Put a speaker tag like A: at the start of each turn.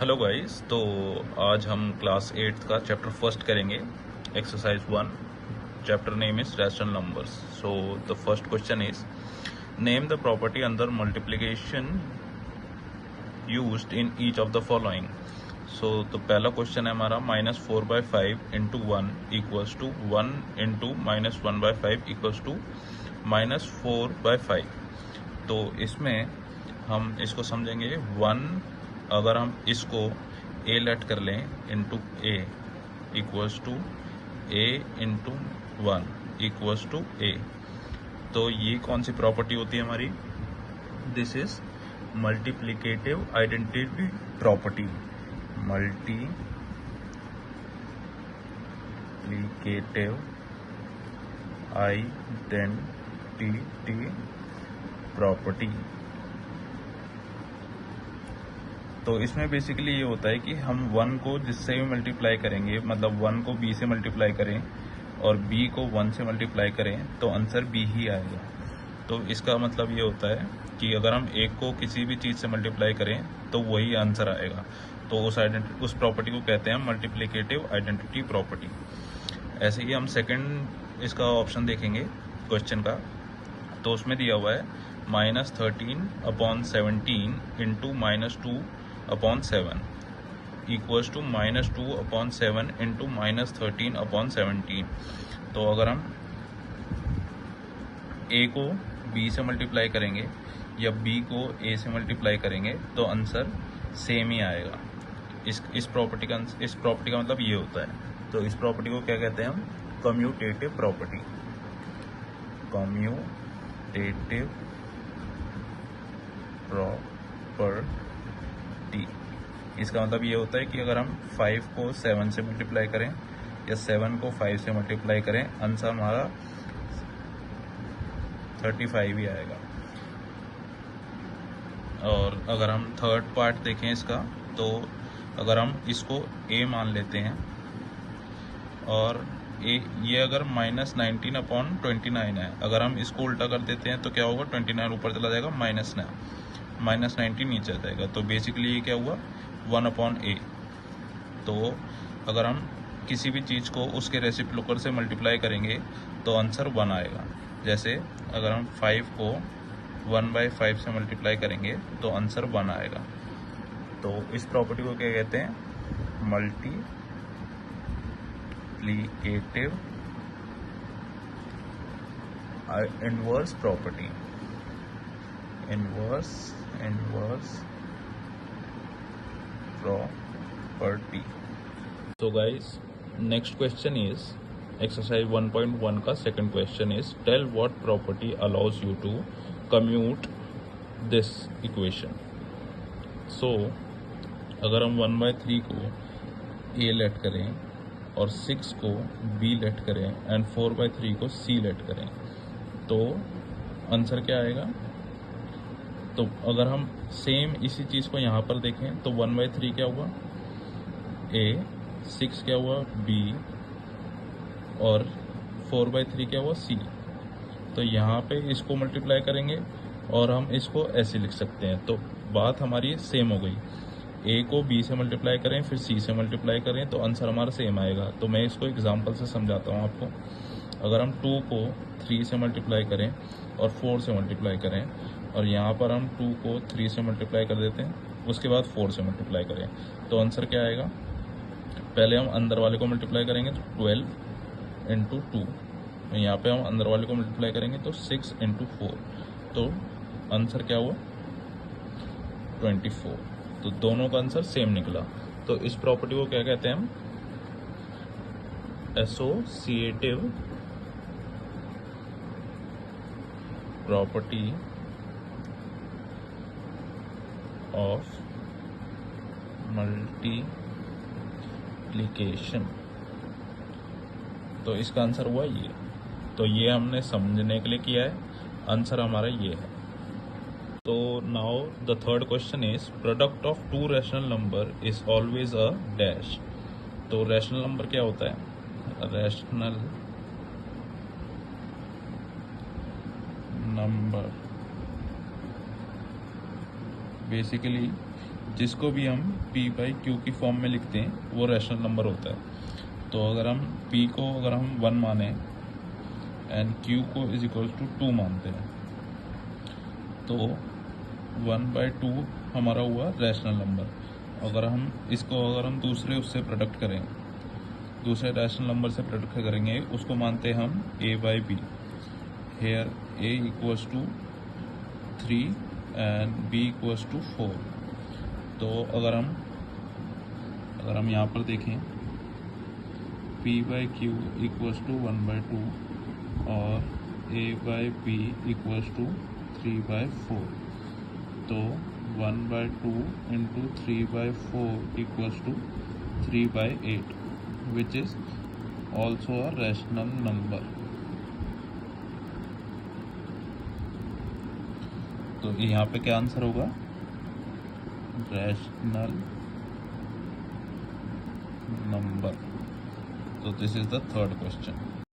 A: Hello guys. तो आज हम क्लास 8th का चैप्टर फर्स्ट करेंगे। Exercise 1, chapter name is rational numbers. So the first question is name the property under multiplication used in each of the following. So तो पहला question है हमारा -4/5 into 1 equals to 1 into -1/5 equals to -4/5। तो इसमें हम इसको समझेंगे 1, अगर हम इसको a लेट कर लें into a equals to a into 1 equals to a, तो ये कौन सी प्रॉपर्टी होती है हमारी? This is multiplicative identity property. Multiplicative identity property. तो इसमें बेसिकली ये होता है कि हम 1 को जिससे भी मल्टीप्लाई करेंगे, मतलब 1 को b से मल्टीप्लाई करें और b को 1 से मल्टीप्लाई करें तो आंसर b ही आएगा। तो इसका मतलब ये होता है कि अगर हम एक को किसी भी चीज़ से मल्टीप्लाई करें तो वही आंसर आएगा। तो उस प्रॉपर्टी को कहते हैं मल्टीप्लिकेटिव आइडेंटिटी प्रॉपर्टी। ऐसे ही हम सेकंड इसका ऑप्शन देखेंगे क्वेश्चन का। तो उसमें दिया हुआ है -13/17 इंटू -2/7 इक्वल्स टू -2/7 इंटू -13/17। तो अगर हम a को b से मल्टीप्लाई करेंगे या b को a से मल्टीप्लाई करेंगे तो आंसर सेम ही आएगा। इस प्रॉपर्टी का मतलब ये होता है। तो इस प्रॉपर्टी को क्या कहते हैं हम? Commutative property. Commutative property. इसका मतलब ये होता है कि अगर हम 5 को 7 से मल्टीप्लाई करें या 7 को 5 से मल्टीप्लाई करें, आंसर हमारा 35 ही आएगा। और अगर हम थर्ड पार्ट देखें इसका, तो अगर हम इसको a मान लेते हैं और ये अगर -19/29 है, अगर हम इसको उल्टा कर देते हैं तो क्या होगा? 29 ऊपर चला जाएगा, -19 नीचे आ जाएगा। तो बेसिकली ये क्या हुआ? 1/a। तो अगर हम किसी भी चीज़ को उसके रेसिप्रोकल से मल्टीप्लाई करेंगे तो आंसर 1 आएगा। जैसे अगर हम 5 को 1/5 से मल्टीप्लाई करेंगे तो आंसर 1 आएगा। तो इस प्रॉपर्टी को क्या कहते हैं? Multiplicative inverse property. Inverse property. So guys, next question is exercise 1.1 का second question is tell what property allows you to commute this equation. So अगर हम 1/3 को a लेट करें और 6 को b लेट करें एंड 4/3 को c लेट करें तो आंसर क्या आएगा? तो अगर हम सेम इसी चीज़ को यहाँ पर देखें तो 1/3 क्या हुआ? a, 6 क्या हुआ? b और 4/3 क्या हुआ? c। तो यहाँ पे इसको मल्टीप्लाई करेंगे और हम इसको ऐसे लिख सकते हैं। तो बात हमारी सेम हो गई। a को b से मल्टीप्लाई करें फिर c से मल्टीप्लाई करें तो आंसर हमारा सेम आएगा। तो मैं इसको एग्जांपल से समझाता हूँ आपको। अगर हम 2 को 3 से मल्टीप्लाई करें और 4 से मल्टीप्लाई करें और यहाँ पर हम 2 को 3 से मल्टीप्लाई कर देते हैं, उसके बाद 4 से मल्टीप्लाई करें तो आंसर क्या आएगा? पहले हम अंदर वाले को मल्टीप्लाई करेंगे तो 12 इंटू 2, यहाँ पे हम अंदर वाले को मल्टीप्लाई करेंगे तो 6 इंटू 4, तो आंसर क्या हुआ? 24। तो दोनों का आंसर सेम निकला। तो इस प्रॉपर्टी को क्या कहते हैं हम? Associative property of multiplication. तो इसका आंसर हुआ ये। तो ये हमने समझने के लिए किया है, आंसर हमारा ये है। तो now the third question is product of to rational number is always a dash. तो रैशनल नंबर क्या होता है? रैशनल नंबर बेसिकली जिसको भी हम p बाई क्यू की फॉर्म में लिखते हैं वो रैशनल नंबर होता है। तो अगर हम p को अगर हम 1 माने एंड q को इज इक्वल टू 2 मानते हैं तो 1/2 हमारा हुआ रैशनल नंबर। अगर हम दूसरे उससे प्रोडक्ट करें, दूसरे रैशनल नंबर से प्रोडक्ट करेंगे, उसको मानते हैं हम a/b। Here a equals to 3 and b equals to 4। तो अगर हम यहाँ पर देखें p/q इक्वल्स टू 1/2 और a/b इक्वल्स टू 3/4। तो 1/2 into 3/4 equals to 3/8 which is also a rational number. तो यहाँ पे क्या आंसर होगा? Rational number. तो this is the third question.